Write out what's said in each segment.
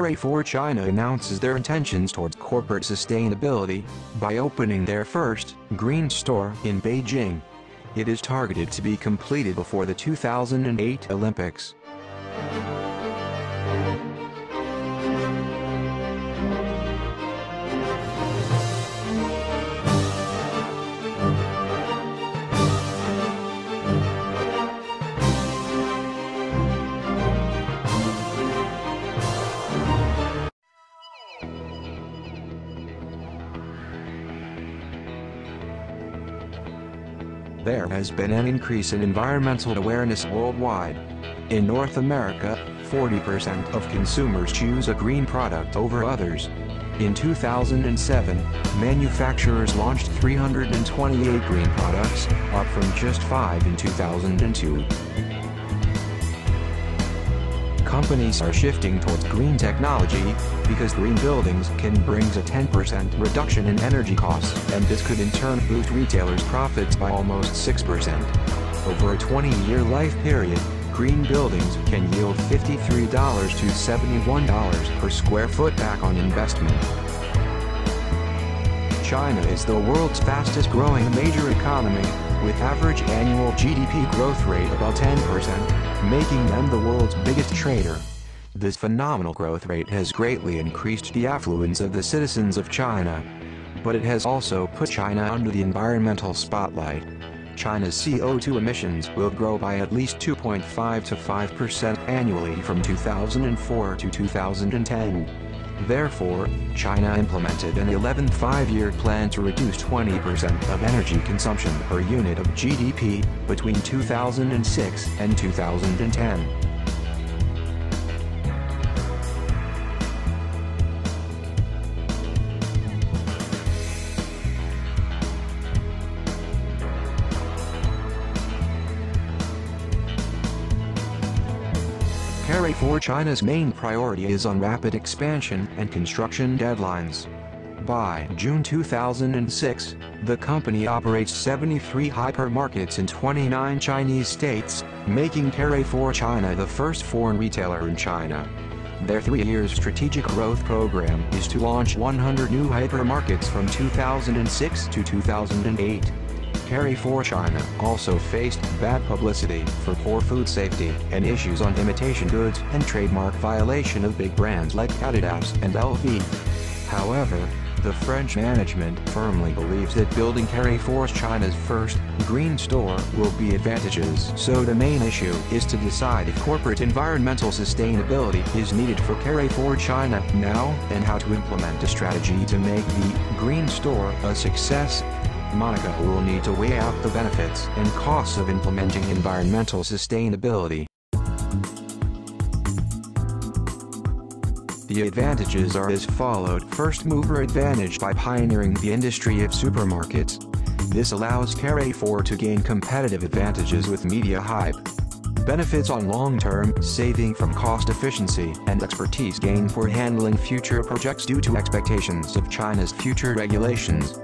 Carrefour China announces their intentions towards corporate sustainability by opening their first green store in Beijing. It is targeted to be completed before the 2008 Olympics. There has been an increase in environmental awareness worldwide. In North America, 40% of consumers choose a green product over others. In 2007, manufacturers launched 328 green products, up from just 5 in 2002. Companies are shifting towards green technology because green buildings can bring a 10% reduction in energy costs, and this could in turn boost retailers' profits by almost 6%. Over a 20-year life period, green buildings can yield $53 to $71 per square foot back on investment. China is the world's fastest growing major economy, with average annual GDP growth rate about 10%, making them the world's biggest trader. This phenomenal growth rate has greatly increased the affluence of the citizens of China. But it has also put China under the environmental spotlight. China's CO2 emissions will grow by at least 2.5 to 5% annually from 2004 to 2010. Therefore, China implemented an 11th five-year plan to reduce 20% of energy consumption per unit of GDP between 2006 and 2010. Carrefour China's main priority is on rapid expansion and construction deadlines. By June 2006, the company operates 73 hypermarkets in 29 Chinese states, making Carrefour China the first foreign retailer in China. Their 3-year strategic growth program is to launch 100 new hypermarkets from 2006 to 2008. Carrefour China also faced bad publicity for poor food safety and issues on imitation goods and trademark violation of big brands like Adidas and LV. However, the French management firmly believes that building Carrefour China's first green store will be advantageous. So the main issue is to decide if corporate environmental sustainability is needed for Carrefour China now and how to implement a strategy to make the green store a success. Monaco will need to weigh out the benefits and costs of implementing environmental sustainability. The advantages are as followed. First mover advantage by pioneering the industry of supermarkets. This allows Carrefour to gain competitive advantages with media hype. Benefits on long-term saving from cost efficiency and expertise gain for handling future projects due to expectations of China's future regulations.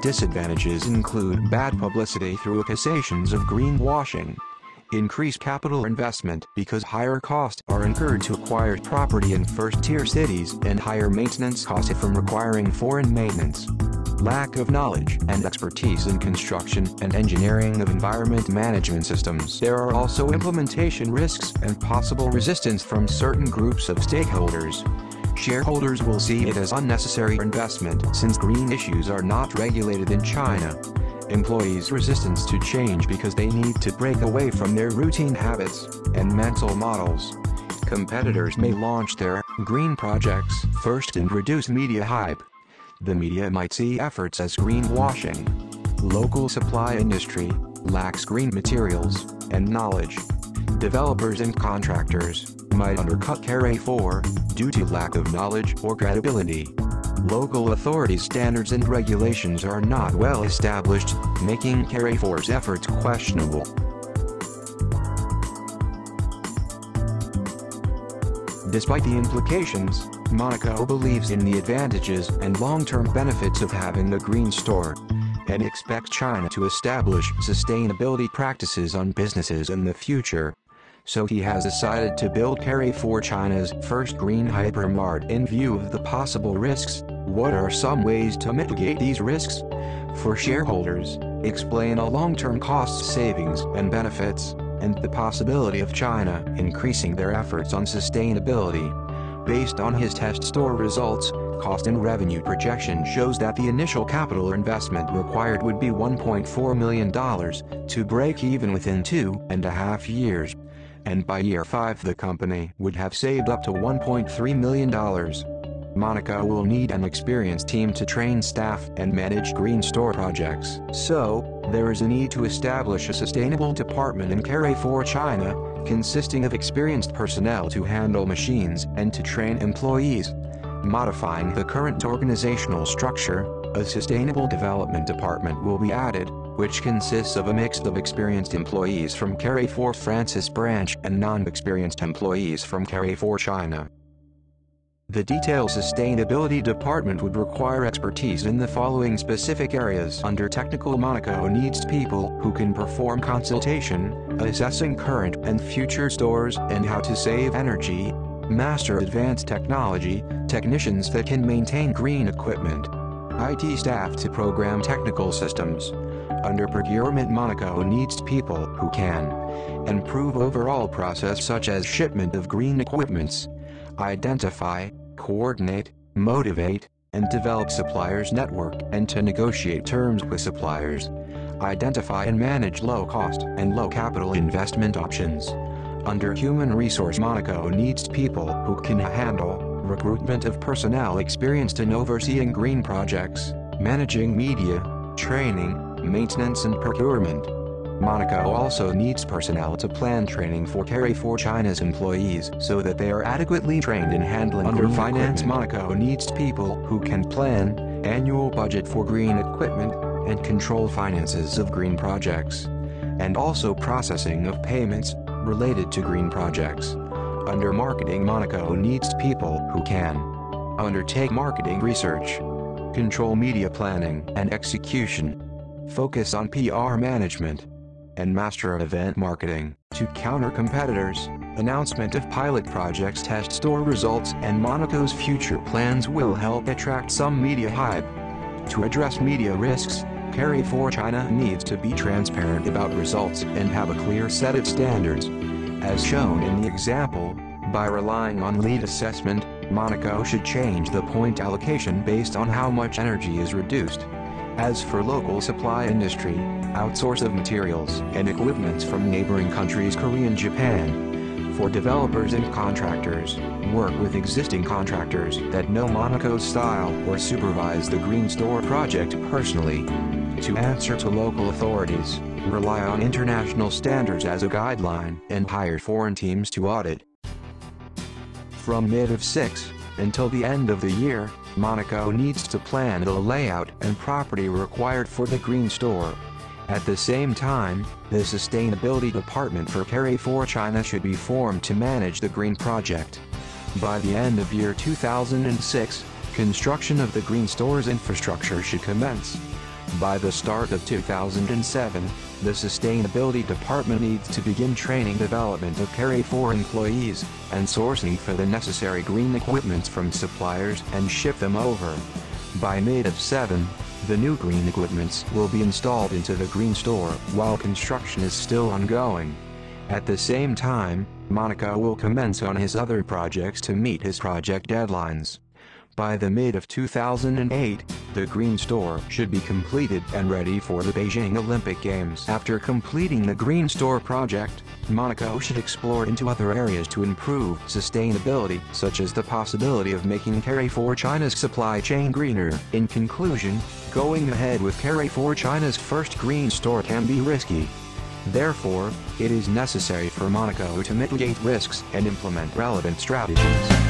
Disadvantages include bad publicity through accusations of greenwashing, increased capital investment because higher costs are incurred to acquire property in first-tier cities and higher maintenance costs from requiring foreign maintenance, lack of knowledge and expertise in construction and engineering of environment management systems. There are also implementation risks and possible resistance from certain groups of stakeholders. Shareholders will see it as unnecessary investment since green issues are not regulated in China. Employees' resistance to change because they need to break away from their routine habits and mental models. Competitors may launch their green projects first and reduce media hype. The media might see efforts as greenwashing. Local supply industry lacks green materials and knowledge. Developers and contractors might undercut Carrefour due to lack of knowledge or credibility. Local authorities' standards and regulations are not well established, making Carrefour's efforts questionable. Despite the implications, Monaco believes in the advantages and long-term benefits of having the green store. and expects China to establish sustainability practices on businesses in the future. So he has decided to build Carrefour China's first green hypermart in view of the possible risks. What are some ways to mitigate these risks? For shareholders, explain a long-term cost savings and benefits, and the possibility of China increasing their efforts on sustainability. Based on his test store results, cost and revenue projection shows that the initial capital investment required would be $1.4 million to break even within 2.5 years. And by year 5 the company would have saved up to $1.3 million. Monaco will need an experienced team to train staff and manage green store projects. So, there is a need to establish a sustainable department in Carrefour China, consisting of experienced personnel to handle machines and to train employees. Modifying the current organizational structure, a sustainable development department will be added, which consists of a mix of experienced employees from Carrefour France's branch and non-experienced employees from Carrefour China. The detailed sustainability department would require expertise in the following specific areas. Under technical, Monaco needs people who can perform consultation, assessing current and future stores and how to save energy, master advanced technology, technicians that can maintain green equipment, IT staff to program technical systems. Under procurement, Monaco needs people who can improve overall process such as shipment of green equipments, identify, coordinate, motivate, and develop suppliers network and to negotiate terms with suppliers, identify and manage low-cost and low-capital investment options. Under human resource, Monaco needs people who can handle recruitment of personnel experienced in overseeing green projects, managing media, training, maintenance and procurement. Monaco also needs personnel to plan training for Carrefour China's employees so that they are adequately trained in handling under finance equipment. Monaco needs people who can plan annual budget for green equipment and control finances of green projects, and also processing of payments related to green projects. Under marketing, Monaco needs people who can undertake marketing research, control media planning and execution, focus on PR management, and master event marketing to counter competitors. Announcement of pilot projects, test store results, and Monaco's future plans will help attract some media hype. To address media risks, Carrefour China needs to be transparent about results and have a clear set of standards. As shown in the example, by relying on lead assessment, Monaco should change the point allocation based on how much energy is reduced. As for local supply industry, outsource of materials and equipment from neighboring countries Korea and Japan. For developers and contractors, work with existing contractors that know Monaco's style or supervise the green store project personally. To answer to local authorities, rely on international standards as a guideline and hire foreign teams to audit. From mid-6 until the end of the year, Monaco needs to plan the layout and property required for the green store. At the same time, the sustainability department for Carrefour China should be formed to manage the green project. By the end of year 2006, construction of the green store's infrastructure should commence. By the start of 2007, the sustainability department needs to begin training development of Carrefour employees and sourcing for the necessary green equipment from suppliers and ship them over. By mid-7, the new green equipments will be installed into the green store while construction is still ongoing. At the same time, Monaco will commence on his other projects to meet his project deadlines. By the mid-2008, the green store should be completed and ready for the Beijing Olympic Games. After completing the green store project, Monaco should explore into other areas to improve sustainability, such as the possibility of making Carrefour China's supply chain greener. In conclusion, going ahead with Carrefour China's first green store can be risky. Therefore, it is necessary for Monaco to mitigate risks and implement relevant strategies.